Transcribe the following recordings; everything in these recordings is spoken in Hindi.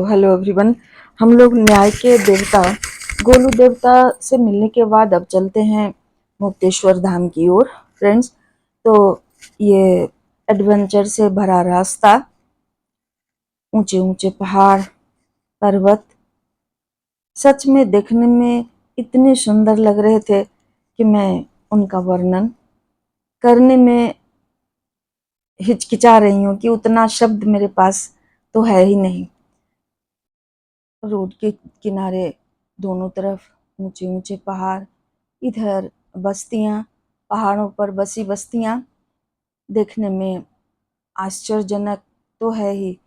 Hello everyone. हम लोग न्याय के देवता गोलू देवता से मिलने के बाद अब चलते हैं मुक्तेश्वर धाम की ओर फ्रेंड्स। तो ये एडवेंचर से भरा रास्ता, ऊंचे ऊंचे पहाड़ पर्वत सच में देखने में इतने सुंदर लग रहे थे कि मैं उनका वर्णन करने में हिचकिचा रही हूँ कि उतना शब्द मेरे पास तो है ही नहीं। रोड के किनारे दोनों तरफ ऊंचे ऊंचे पहाड़, इधर बस्तियां, पहाड़ों पर बसी बस्तियां देखने में आश्चर्यजनक तो है ही,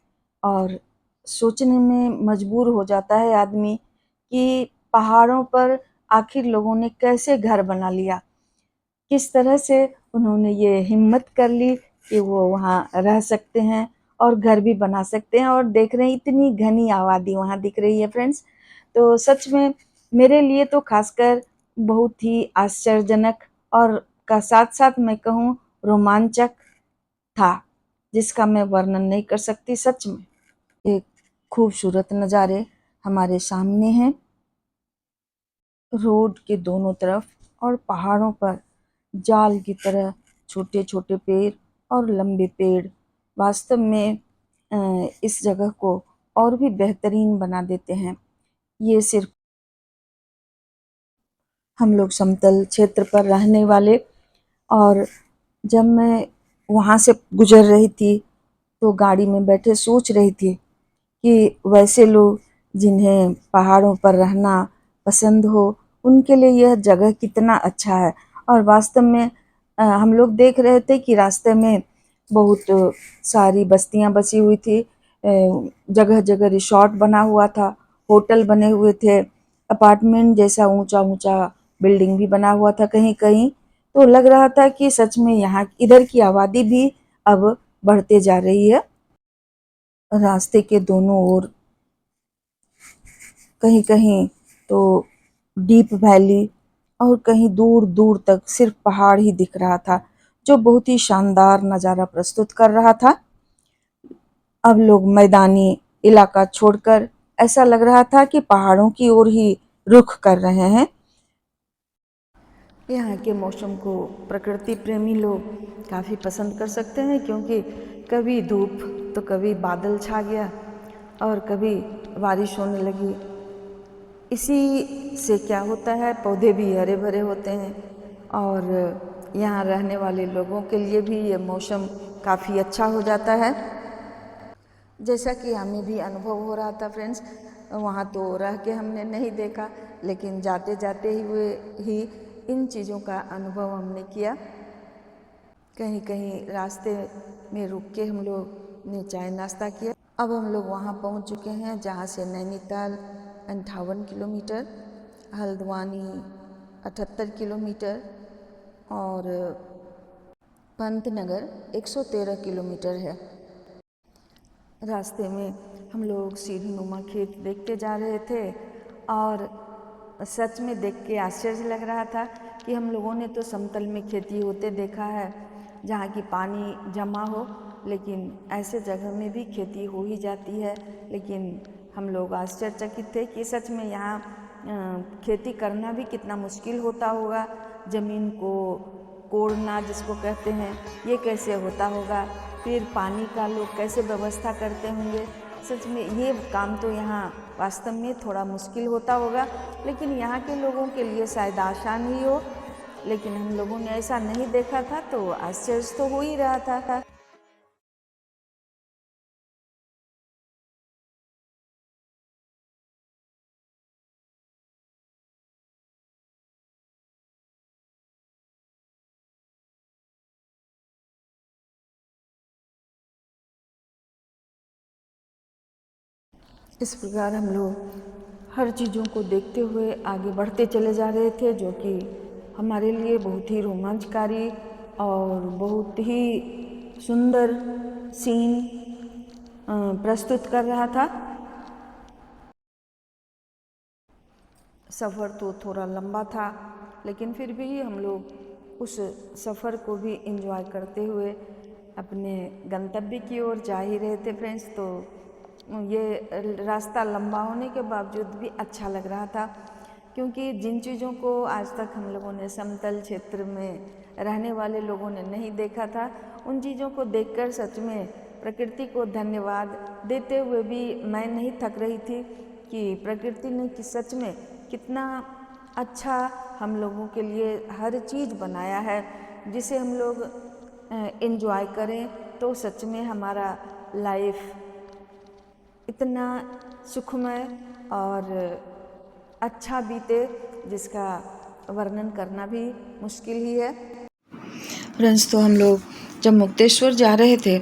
और सोचने में मजबूर हो जाता है आदमी कि पहाड़ों पर आखिर लोगों ने कैसे घर बना लिया, किस तरह से उन्होंने ये हिम्मत कर ली कि वो वहाँ रह सकते हैं और घर भी बना सकते हैं। और देख रहे हैं इतनी घनी आबादी वहाँ दिख रही है फ्रेंड्स। तो सच में मेरे लिए तो खासकर बहुत ही आश्चर्यजनक और का साथ साथ मैं कहूँ रोमांचक था, जिसका मैं वर्णन नहीं कर सकती। सच में एक खूबसूरत नज़ारे हमारे सामने हैं, रोड के दोनों तरफ और पहाड़ों पर जाल की तरह छोटे छोटे पेड़ और लंबे पेड़ वास्तव में इस जगह को और भी बेहतरीन बना देते हैं। ये सिर्फ हम लोग समतल क्षेत्र पर रहने वाले, और जब मैं वहाँ से गुजर रही थी तो गाड़ी में बैठे सोच रही थी कि वैसे लोग जिन्हें पहाड़ों पर रहना पसंद हो उनके लिए यह जगह कितना अच्छा है। और वास्तव में हम लोग देख रहे थे कि रास्ते में बहुत सारी बस्तियां बसी हुई थी, जगह जगह रिसोर्ट बना हुआ था, होटल बने हुए थे, अपार्टमेंट जैसा ऊंचा ऊंचा बिल्डिंग भी बना हुआ था कहीं कहीं। तो लग रहा था कि सच में यहाँ इधर की आबादी भी अब बढ़ते जा रही है। रास्ते के दोनों ओर कहीं कहीं तो डीप वैली और कहीं दूर दूर तक सिर्फ पहाड़ ही दिख रहा था, जो बहुत ही शानदार नज़ारा प्रस्तुत कर रहा था। अब लोग मैदानी इलाका छोड़कर ऐसा लग रहा था कि पहाड़ों की ओर ही रुख कर रहे हैं। यहाँ के मौसम को प्रकृति प्रेमी लोग काफ़ी पसंद कर सकते हैं, क्योंकि कभी धूप तो कभी बादल छा गया और कभी बारिश होने लगी। इसी से क्या होता है, पौधे भी हरे भरे होते हैं और यहाँ रहने वाले लोगों के लिए भी ये मौसम काफ़ी अच्छा हो जाता है। जैसा कि हमें भी अनुभव हो रहा था फ्रेंड्स, वहाँ तो रह के हमने नहीं देखा, लेकिन जाते जाते ही इन चीज़ों का अनुभव हमने किया। कहीं कहीं रास्ते में रुक के हम लोग ने चाय नाश्ता किया। अब हम लोग वहाँ पहुँच चुके हैं जहाँ से नैनीताल 58 किलोमीटर, हल्द्वानी 78 किलोमीटर और पंतनगर 113 किलोमीटर है। रास्ते में हम लोग सीढ़ीनुमा खेत देखते जा रहे थे और सच में देख के आश्चर्य लग रहा था कि हम लोगों ने तो समतल में खेती होते देखा है जहाँ की पानी जमा हो, लेकिन ऐसे जगह में भी खेती हो ही जाती है। लेकिन हम लोग आश्चर्यचकित थे कि सच में यहाँ खेती करना भी कितना मुश्किल होता होगा। ज़मीन को कोड़ना जिसको कहते हैं, ये कैसे होता होगा, फिर पानी का लोग कैसे व्यवस्था करते होंगे। सच में ये काम तो यहाँ वास्तव में थोड़ा मुश्किल होता होगा, लेकिन यहाँ के लोगों के लिए शायद आसान ही हो। लेकिन हम लोगों ने ऐसा नहीं देखा था तो आश्चर्य तो हो ही रहा था। इस प्रकार हम लोग हर चीज़ों को देखते हुए आगे बढ़ते चले जा रहे थे, जो कि हमारे लिए बहुत ही रोमांचकारी और बहुत ही सुंदर सीन प्रस्तुत कर रहा था। सफ़र तो थोड़ा लंबा था, लेकिन फिर भी हम लोग उस सफ़र को भी एंजॉय करते हुए अपने गंतव्य की ओर जा ही रहे थे फ्रेंड्स। तो ये रास्ता लंबा होने के बावजूद भी अच्छा लग रहा था, क्योंकि जिन चीज़ों को आज तक हम लोगों ने समतल क्षेत्र में रहने वाले लोगों ने नहीं देखा था, उन चीज़ों को देखकर सच में प्रकृति को धन्यवाद देते हुए भी मैं नहीं थक रही थी कि प्रकृति ने कि सच में कितना अच्छा हम लोगों के लिए हर चीज़ बनाया है, जिसे हम लोग एंजॉय करें तो सच में हमारा लाइफ इतना सुखमय और अच्छा बीते जिसका वर्णन करना भी मुश्किल ही है। फ्रेंड्स, तो हम लोग जब मुक्तेश्वर जा रहे थे,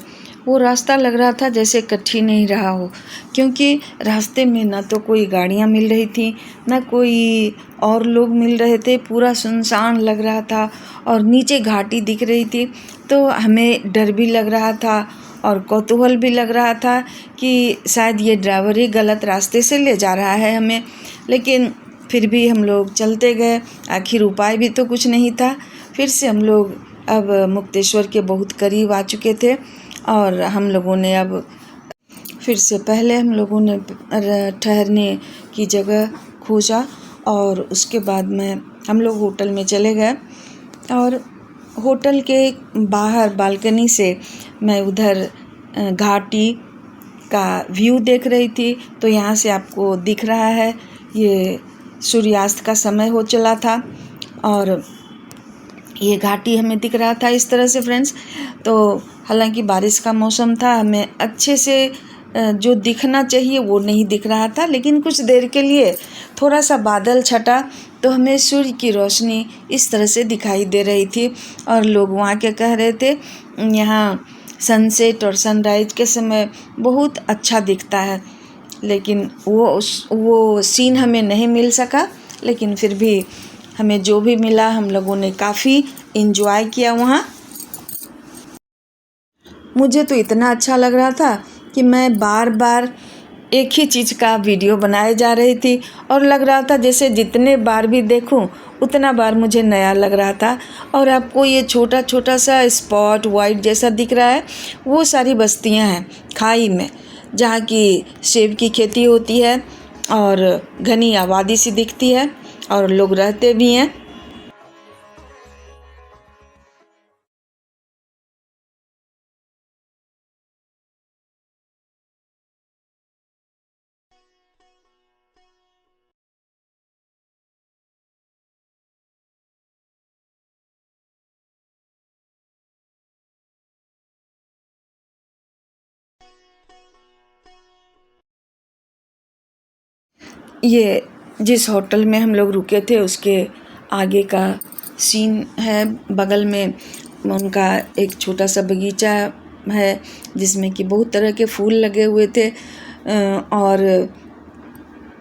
वो रास्ता लग रहा था जैसे कठिन नहीं रहा हो, क्योंकि रास्ते में ना तो कोई गाड़ियाँ मिल रही थी, ना कोई और लोग मिल रहे थे, पूरा सुनसान लग रहा था और नीचे घाटी दिख रही थी। तो हमें डर भी लग रहा था और कौतूहल भी लग रहा था कि शायद ये ड्राइवर ही गलत रास्ते से ले जा रहा है हमें, लेकिन फिर भी हम लोग चलते गए, आखिर उपाय भी तो कुछ नहीं था। फिर से हम लोग अब मुक्तेश्वर के बहुत करीब आ चुके थे और हम लोगों ने अब फिर से पहले हम लोगों ने ठहरने की जगह खोजा और उसके बाद में हम लोग होटल में चले गए। और होटल के बाहर बालकनी से मैं उधर घाटी का व्यू देख रही थी। तो यहाँ से आपको दिख रहा है ये सूर्यास्त का समय हो चला था और ये घाटी हमें दिख रहा था इस तरह से फ्रेंड्स। तो हालांकि बारिश का मौसम था, हमें अच्छे से जो दिखना चाहिए वो नहीं दिख रहा था, लेकिन कुछ देर के लिए थोड़ा सा बादल छटा तो हमें सूर्य की रोशनी इस तरह से दिखाई दे रही थी। और लोग वहाँ के कह रहे थे यहाँ सनसेट और सनराइज के समय बहुत अच्छा दिखता है, लेकिन वो सीन हमें नहीं मिल सका। लेकिन फिर भी हमें जो भी मिला हम लोगों ने काफ़ी एंजॉय किया वहाँ। मुझे तो इतना अच्छा लग रहा था कि मैं बार बार एक ही चीज़ का वीडियो बनाए जा रही थी और लग रहा था जैसे जितने बार भी देखूं उतना बार मुझे नया लग रहा था। और आपको ये छोटा छोटा सा स्पॉट वाइट जैसा दिख रहा है, वो सारी बस्तियां हैं खाई में, जहाँ की सेब की खेती होती है और घनी आबादी सी दिखती है और लोग रहते भी हैं। ये जिस होटल में हम लोग रुके थे उसके आगे का सीन है। बगल में उनका एक छोटा सा बगीचा है जिसमें कि बहुत तरह के फूल लगे हुए थे और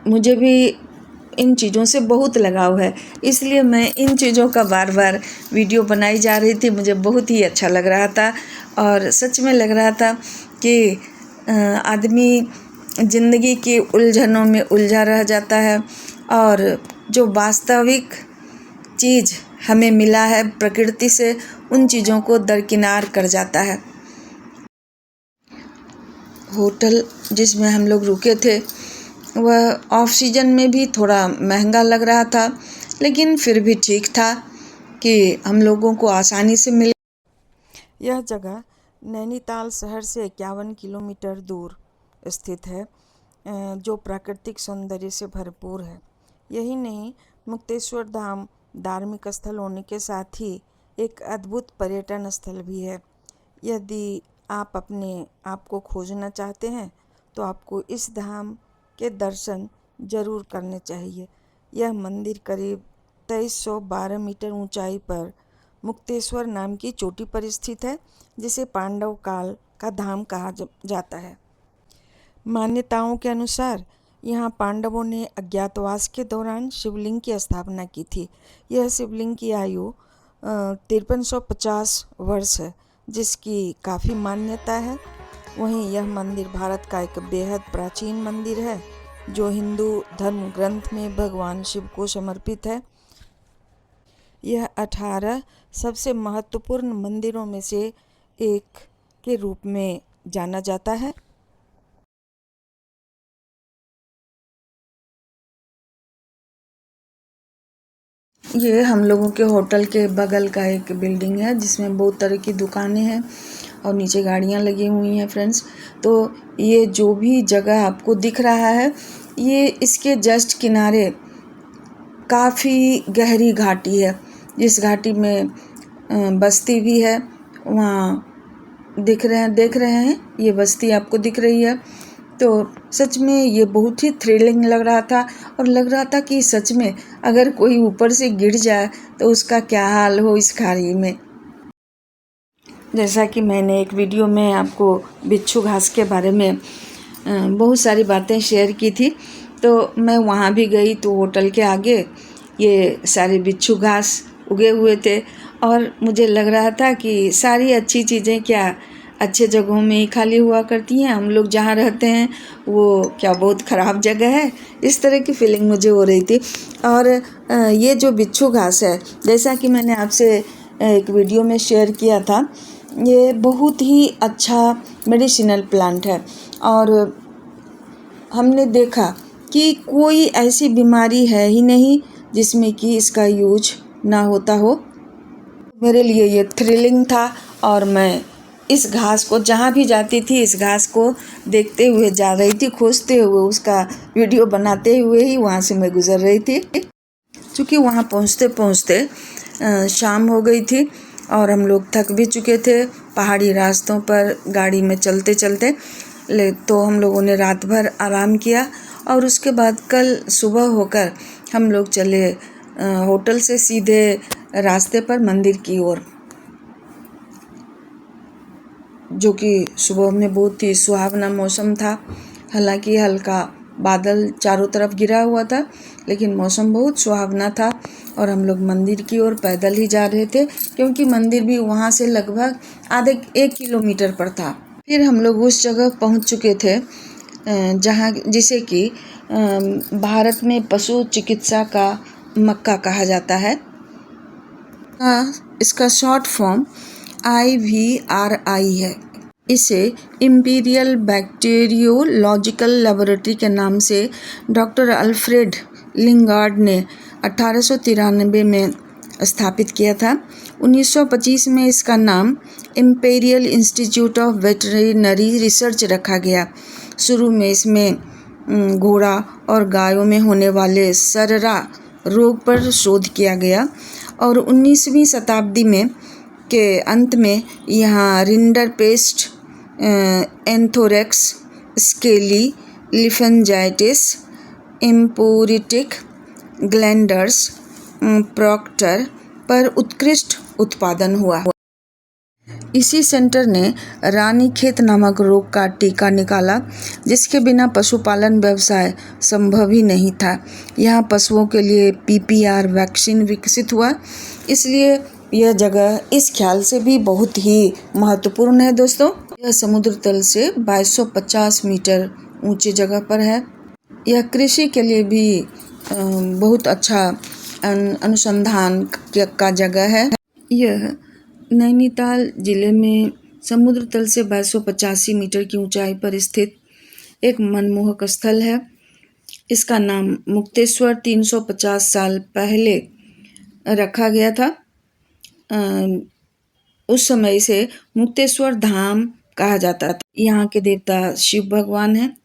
मुझे भी इन चीज़ों से बहुत लगाव है, इसलिए मैं इन चीज़ों का बार बार वीडियो बनाई जा रही थी। मुझे बहुत ही अच्छा लग रहा था और सच में लग रहा था कि आदमी ज़िंदगी की उलझनों में उलझा रह जाता है और जो वास्तविक चीज़ हमें मिला है प्रकृति से, उन चीज़ों को दरकिनार कर जाता है। होटल जिसमें हम लोग रुके थे वह ऑफ सीजन में भी थोड़ा महंगा लग रहा था, लेकिन फिर भी ठीक था कि हम लोगों को आसानी से मिल। यह जगह नैनीताल शहर से 51 किलोमीटर दूर स्थित है, जो प्राकृतिक सौंदर्य से भरपूर है। यही नहीं, मुक्तेश्वर धाम धार्मिक स्थल होने के साथ ही एक अद्भुत पर्यटन स्थल भी है। यदि आप अपने आप को खोजना चाहते हैं तो आपको इस धाम के दर्शन जरूर करने चाहिए। यह मंदिर करीब 2312 मीटर ऊंचाई पर मुक्तेश्वर नाम की चोटी पर स्थित है, जिसे पांडव काल का धाम कहा जाता है। मान्यताओं के अनुसार यहाँ पांडवों ने अज्ञातवास के दौरान शिवलिंग की स्थापना की थी। यह शिवलिंग की आयु 5350 वर्ष है, जिसकी काफ़ी मान्यता है। वहीं यह मंदिर भारत का एक बेहद प्राचीन मंदिर है, जो हिंदू धर्म ग्रंथ में भगवान शिव को समर्पित है। यह 18 सबसे महत्वपूर्ण मंदिरों में से एक के रूप में जाना जाता है। ये हम लोगों के होटल के बगल का एक बिल्डिंग है जिसमें बहुत तरह की दुकानें हैं और नीचे गाड़ियां लगी हुई हैं फ्रेंड्स। तो ये जो भी जगह आपको दिख रहा है, ये इसके जस्ट किनारे काफ़ी गहरी घाटी है। जिस घाटी में बस्ती भी है, वहाँ देख रहे हैं ये बस्ती आपको दिख रही है। तो सच में ये बहुत ही थ्रिलिंग लग रहा था और लग रहा था कि सच में अगर कोई ऊपर से गिर जाए तो उसका क्या हाल हो इस खाई में। जैसा कि मैंने एक वीडियो में आपको बिच्छू घास के बारे में बहुत सारी बातें शेयर की थी, तो मैं वहाँ भी गई तो होटल के आगे ये सारे बिच्छू घास उगे हुए थे और मुझे लग रहा था कि सारी अच्छी चीज़ें क्या अच्छे जगहों में ही खाली हुआ करती हैं, हम लोग जहाँ रहते हैं वो क्या बहुत ख़राब जगह है, इस तरह की फीलिंग मुझे हो रही थी। और ये जो बिच्छू घास है, जैसा कि मैंने आपसे एक वीडियो में शेयर किया था, ये बहुत ही अच्छा मेडिसिनल प्लांट है और हमने देखा कि कोई ऐसी बीमारी है ही नहीं जिसमें कि इसका यूज ना होता हो। मेरे लिए ये थ्रिलिंग था और मैं इस घास को जहाँ भी जाती थी इस घास को देखते हुए जा रही थी, खोजते हुए उसका वीडियो बनाते हुए ही वहाँ से मैं गुज़र रही थी। क्योंकि वहाँ पहुँचते पहुँचते शाम हो गई थी और हम लोग थक भी चुके थे पहाड़ी रास्तों पर गाड़ी में चलते चलते। तो हम लोगों ने रात भर आराम किया और उसके बाद कल सुबह होकर हम लोग चले होटल से सीधे रास्ते पर मंदिर की ओर, जो कि सुबह में बहुत ही सुहावना मौसम था। हालांकि हल्का बादल चारों तरफ गिरा हुआ था, लेकिन मौसम बहुत सुहावना था और हम लोग मंदिर की ओर पैदल ही जा रहे थे क्योंकि मंदिर भी वहाँ से लगभग आधे 1 किलोमीटर पर था। फिर हम लोग उस जगह पहुँच चुके थे जहाँ जिसे कि भारत में पशु चिकित्सा का मक्का कहा जाता है। इसका शॉर्ट फॉर्म IVRI है। इसे इम्पीरियल बैक्टीरियोलॉजिकल लेबोरेटरी के नाम से डॉक्टर अल्फ्रेड लिंगार्ड ने 1893 में स्थापित किया था। 1925 में इसका नाम imperial institute of veterinary research रखा गया। शुरू में इसमें घोड़ा और गायों में होने वाले सररा रोग पर शोध किया गया और 19वीं शताब्दी में के अंत में यहाँ रिंडरपेस्ट, एंथोरेक्स, स्केली, लिफेंजाइटिस, इम्पूरिटिक ग्लैंडर्स, प्रॉक्टर पर उत्कृष्ट उत्पादन हुआ। इसी सेंटर ने रानीखेत नामक रोग का टीका निकाला जिसके बिना पशुपालन व्यवसाय संभव ही नहीं था। यहाँ पशुओं के लिए PPR वैक्सीन विकसित हुआ, इसलिए यह जगह इस ख्याल से भी बहुत ही महत्वपूर्ण है दोस्तों। यह समुद्र तल से 2250 मीटर ऊंची जगह पर है। यह कृषि के लिए भी बहुत अच्छा अनुसंधान का जगह है। यह नैनीताल जिले में समुद्र तल से 2285 मीटर की ऊंचाई पर स्थित एक मनमोहक स्थल है। इसका नाम मुक्तेश्वर 350 साल पहले रखा गया था। उस समय इसे मुक्तेश्वर धाम कहा जाता था। यहाँ के देवता शिव भगवान हैं।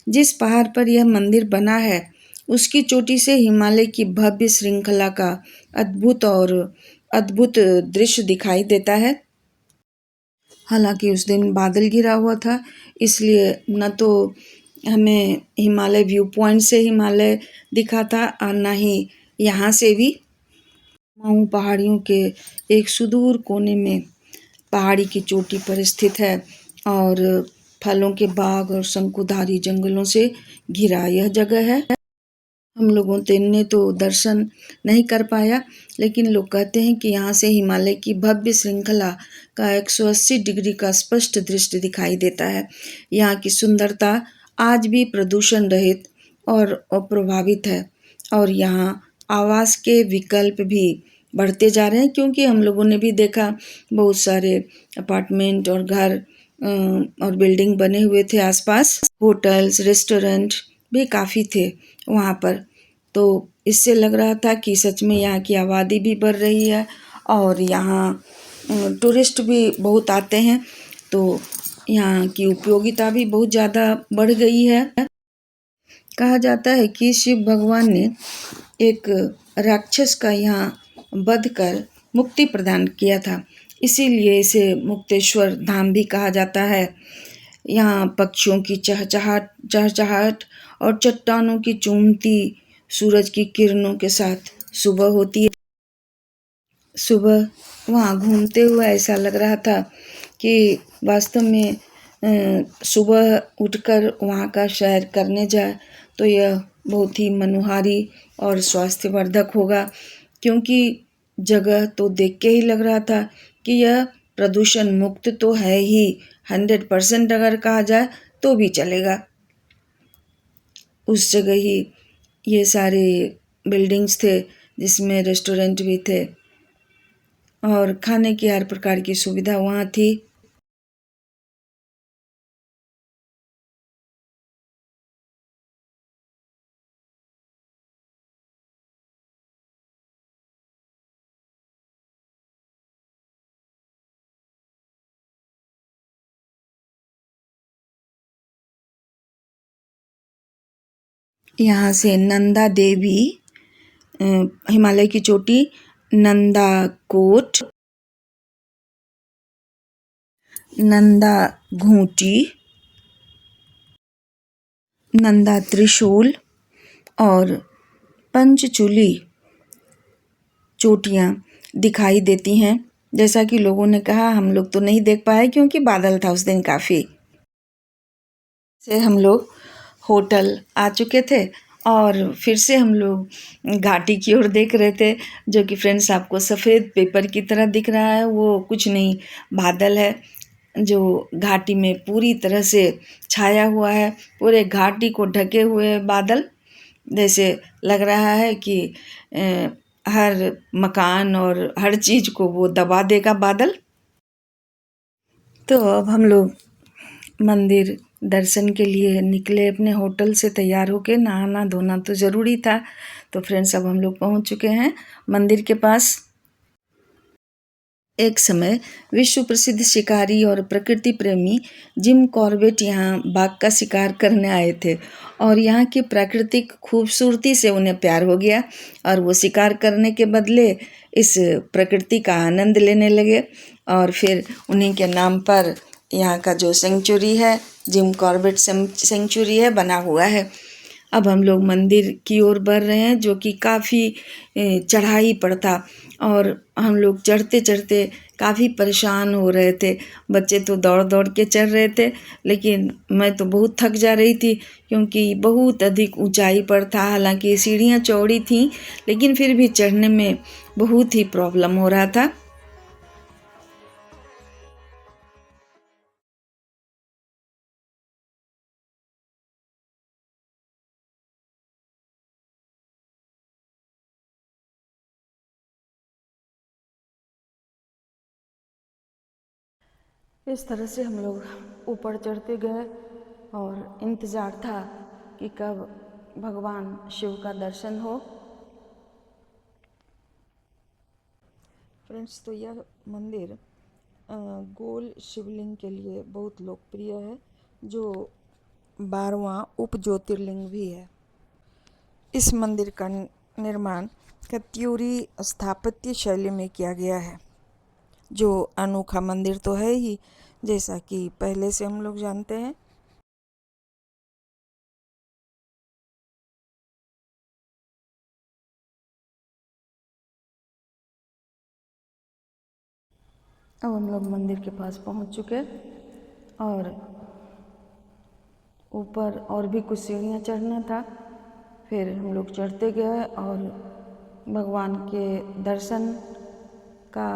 जिस पहाड़ पर यह मंदिर बना है उसकी चोटी से हिमालय की भव्य श्रृंखला का अद्भुत दृश्य दिखाई देता है। हालांकि उस दिन बादल घिरा हुआ था, इसलिए न तो हमें हिमालय व्यू पॉइंट से हिमालय दिखा था और न ही यहाँ से भी। माऊ पहाड़ियों के एक सुदूर कोने में पहाड़ी की चोटी पर स्थित है और फलों के बाग और शंकुधारी जंगलों से घिरा यह जगह है। हम लोगों ने तो दर्शन नहीं कर पाया, लेकिन लोग कहते हैं कि यहाँ से हिमालय की भव्य श्रृंखला का 180 डिग्री का स्पष्ट दृश्य दिखाई देता है। यहाँ की सुंदरता आज भी प्रदूषण रहित और प्रभावित है। और यहाँ आवास के विकल्प भी बढ़ते जा रहे हैं, क्योंकि हम लोगों ने भी देखा बहुत सारे अपार्टमेंट और घर और बिल्डिंग बने हुए थे आसपास। होटल्स, रेस्टोरेंट भी काफ़ी थे वहाँ पर। तो इससे लग रहा था कि सच में यहाँ की आबादी भी बढ़ रही है और यहाँ टूरिस्ट भी बहुत आते हैं, तो यहाँ की उपयोगिता भी बहुत ज़्यादा बढ़ गई है। कहा जाता है कि शिव भगवान ने एक राक्षस का यहाँ वध कर मुक्ति प्रदान किया था, इसीलिए इसे मुक्तेश्वर धाम भी कहा जाता है। यहाँ पक्षियों की चहचहाट और चट्टानों की चूमती सूरज की किरणों के साथ सुबह होती है। सुबह वहाँ घूमते हुए ऐसा लग रहा था कि वास्तव में सुबह उठकर वहाँ का सैर करने जाए तो यह बहुत ही मनोहारी और स्वास्थ्यवर्धक होगा, क्योंकि जगह तो देख के ही लग रहा था कि यह प्रदूषण मुक्त तो है ही, 100% अगर कहा जाए तो भी चलेगा। उस जगह ही ये सारे बिल्डिंग्स थे जिसमें रेस्टोरेंट भी थे और खाने की हर प्रकार की सुविधा वहाँ थी। यहाँ से नंदा देवी, हिमालय की चोटी, नंदा कोट, नंदा घूंटी, नंदा त्रिशूल और पंचचूली चोटियाँ दिखाई देती हैं। जैसा कि लोगों ने कहा, हम लोग तो नहीं देख पाए क्योंकि बादल था उस दिन काफ़ी। से हम लोग होटल आ चुके थे और फिर से हम लोग घाटी की ओर देख रहे थे, जो कि फ्रेंड्स आपको सफ़ेद पेपर की तरह दिख रहा है, वो कुछ नहीं बादल है जो घाटी में पूरी तरह से छाया हुआ है। पूरे घाटी को ढके हुए बादल, जैसे लग रहा है कि हर मकान और हर चीज़ को वो दबा देगा बादल। तो अब हम लोग मंदिर दर्शन के लिए निकले अपने होटल से तैयार होके। नहाना धोना तो ज़रूरी था। तो फ्रेंड्स, अब हम लोग पहुंच चुके हैं मंदिर के पास। एक समय विश्व प्रसिद्ध शिकारी और प्रकृति प्रेमी जिम कॉर्बेट यहाँ बाघ का शिकार करने आए थे और यहाँ की प्राकृतिक खूबसूरती से उन्हें प्यार हो गया और वो शिकार करने के बदले इस प्रकृति का आनंद लेने लगे। और फिर उन्हीं के नाम पर यहाँ का जो सेंचुरी है, जिम कॉर्बेट सेंचुरी है, बना हुआ है। अब हम लोग मंदिर की ओर बढ़ रहे हैं, जो कि काफ़ी चढ़ाई पर था और हम लोग चढ़ते चढ़ते काफ़ी परेशान हो रहे थे। बच्चे तो दौड़ दौड़ के चढ़ रहे थे, लेकिन मैं तो बहुत थक जा रही थी क्योंकि बहुत अधिक ऊंचाई पर था। हालांकि सीढ़ियाँ चौड़ी थीं, लेकिन फिर भी चढ़ने में बहुत ही प्रॉब्लम हो रहा था। इस तरह से हम लोग ऊपर चढ़ते गए और इंतज़ार था कि कब भगवान शिव का दर्शन हो। फ्रेंड्स, तो यह मंदिर गोल शिवलिंग के लिए बहुत लोकप्रिय है, जो 12वां उप ज्योतिर्लिंग भी है। इस मंदिर का निर्माण कत्यूरी स्थापत्य शैली में किया गया है, जो अनोखा मंदिर तो है ही, जैसा कि पहले से हम लोग जानते हैं। अब हम लोग मंदिर के पास पहुंच चुके और ऊपर और भी कुछ सीढ़ियाँ चढ़ना था। फिर हम लोग चढ़ते गए और भगवान के दर्शन का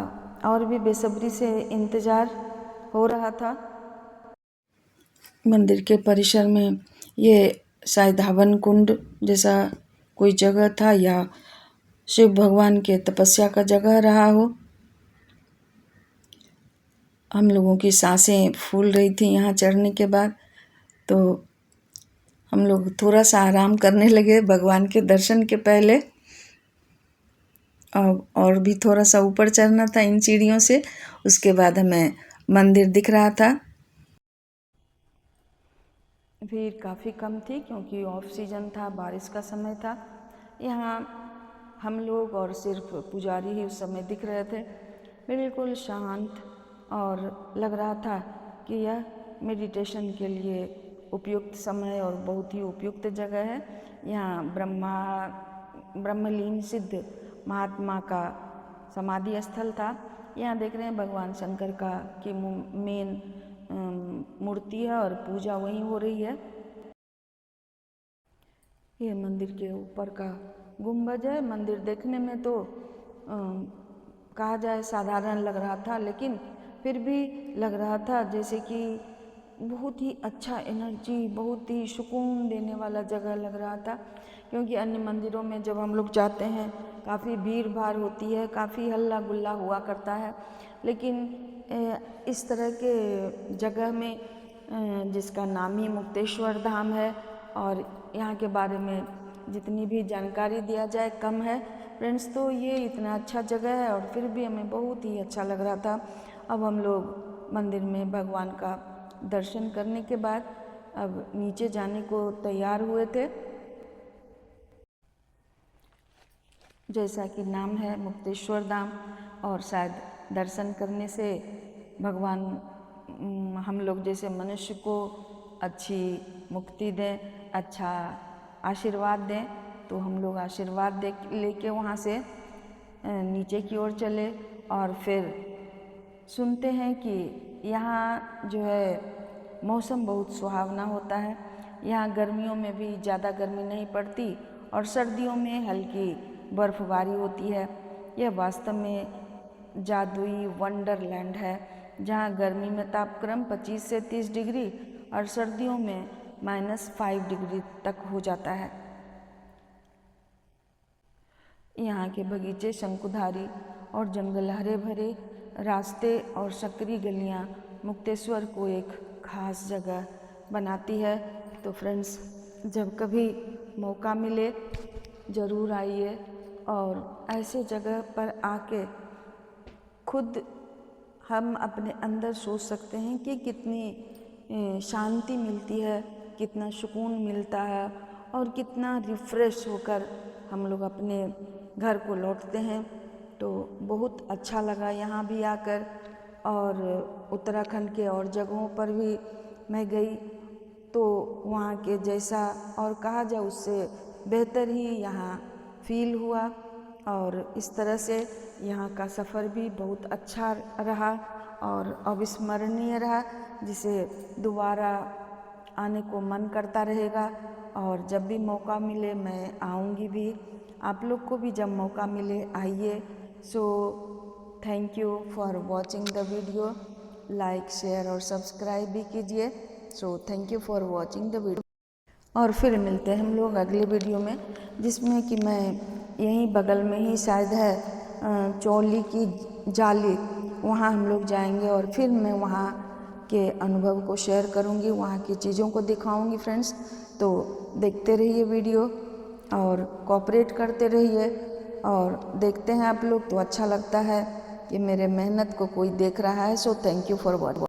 और भी बेसब्री से इंतज़ार हो रहा था। मंदिर के परिसर में ये शायद हवन कुंड जैसा कोई जगह था या शिव भगवान के तपस्या का जगह रहा हो। हम लोगों की सांसें फूल रही थी यहाँ चढ़ने के बाद, तो हम लोग थोड़ा सा आराम करने लगे भगवान के दर्शन के पहले। और भी थोड़ा सा ऊपर चढ़ना था इन सीढ़ियों से। उसके बाद हमें मंदिर दिख रहा था। भीड़ काफ़ी कम थी क्योंकि ऑफ सीजन था, बारिश का समय था। यहाँ हम लोग और सिर्फ पुजारी ही उस समय दिख रहे थे। बिल्कुल शांत और लग रहा था कि यह मेडिटेशन के लिए उपयुक्त समय और बहुत ही उपयुक्त जगह है। यहाँ ब्रह्मलीन सिद्ध महात्मा का समाधि स्थल था। यहाँ देख रहे हैं भगवान शंकर का की मेन मूर्ति है और पूजा वहीं हो रही है। यह मंदिर के ऊपर का गुंबज है। मंदिर देखने में तो कहा जाए साधारण लग रहा था, लेकिन फिर भी लग रहा था जैसे कि बहुत ही अच्छा एनर्जी, बहुत ही सुकून देने वाला जगह लग रहा था। क्योंकि अन्य मंदिरों में जब हम लोग जाते हैं काफ़ी भीड़ भाड़ होती है, काफ़ी हल्ला गुल्ला हुआ करता है, लेकिन इस तरह के जगह में जिसका नाम ही मुक्तेश्वर धाम है और यहाँ के बारे में जितनी भी जानकारी दिया जाए कम है फ्रेंड्स। तो ये इतना अच्छा जगह है और फिर भी हमें बहुत ही अच्छा लग रहा था। अब हम लोग मंदिर में भगवान का दर्शन करने के बाद अब नीचे जाने को तैयार हुए थे। जैसा कि नाम है मुक्तेश्वर धाम, और शायद दर्शन करने से भगवान हम लोग जैसे मनुष्य को अच्छी मुक्ति दें, अच्छा आशीर्वाद दें। तो हम लोग आशीर्वाद दे लेके वहाँ से नीचे की ओर चले। और फिर सुनते हैं कि यहाँ जो है मौसम बहुत सुहावना होता है। यहाँ गर्मियों में भी ज़्यादा गर्मी नहीं पड़ती और सर्दियों में हल्की बर्फबारी होती है। यह वास्तव में जादुई वंडरलैंड है, जहाँ गर्मी में तापक्रम 25 से 30 डिग्री और सर्दियों में -5 डिग्री तक हो जाता है। यहाँ के बगीचे शंकुधारी और जंगल हरे भरे रास्ते और सकरी गलियाँ मुक्तेश्वर को एक खास जगह बनाती है। तो फ्रेंड्स, जब कभी मौका मिले ज़रूर आइए और ऐसे जगह पर आके खुद हम अपने अंदर सोच सकते हैं कि कितनी शांति मिलती है, कितना सुकून मिलता है और कितना रिफ़्रेश होकर हम लोग अपने घर को लौटते हैं। तो बहुत अच्छा लगा यहाँ भी आकर। और उत्तराखंड के और जगहों पर भी मैं गई तो वहाँ के जैसा और कहा जाए उससे बेहतर ही यहाँ फील हुआ। और इस तरह से यहाँ का सफ़र भी बहुत अच्छा रहा और अविस्मरणीय रहा, जिसे दोबारा आने को मन करता रहेगा। और जब भी मौका मिले मैं आऊँगी भी। आप लोग को भी जब मौका मिले आइए। So thank you for watching the video. Like share और सब्सक्राइब भी कीजिए। So thank you for watching the video. और फिर मिलते हैं हम लोग अगले वीडियो में, जिसमें कि मैं यहीं बगल में ही शायद है चौली की जाली, वहाँ हम लोग जाएंगे और फिर मैं वहाँ के अनुभव को शेयर करूँगी, वहाँ की चीज़ों को दिखाऊँगी फ्रेंड्स। तो देखते रहिए वीडियो और कोऑपरेट करते रहिए। और देखते हैं आप लोग तो अच्छा लगता है कि मेरे मेहनत को कोई देख रहा है। So thank you for watching.